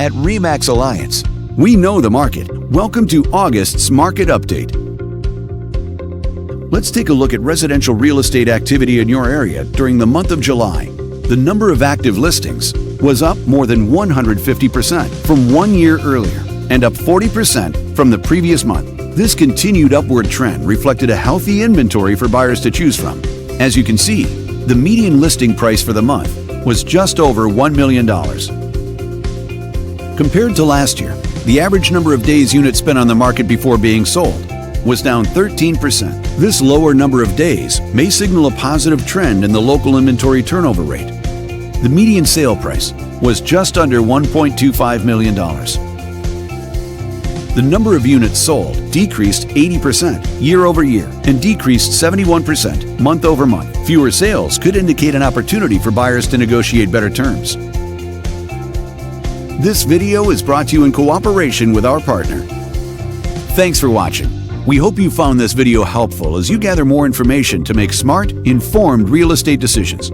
at RE/MAX Alliance. We know the market. Welcome to August's Market Update. Let's take a look at residential real estate activity in your area during the month of July. The number of active listings was up more than 150% from 1 year earlier and up 40% from the previous month. This continued upward trend reflected a healthy inventory for buyers to choose from. As you can see, the median listing price for the month was just over $1 million. Compared to last year, the average number of days units spent on the market before being sold was down 13%. This lower number of days may signal a positive trend in the local inventory turnover rate. The median sale price was just under $1.25 million. The number of units sold decreased 80% year over year and decreased 71% month over month. Fewer sales could indicate an opportunity for buyers to negotiate better terms. This video is brought to you in cooperation with our partner. Thanks for watching. We hope you found this video helpful as you gather more information to make smart, informed real estate decisions.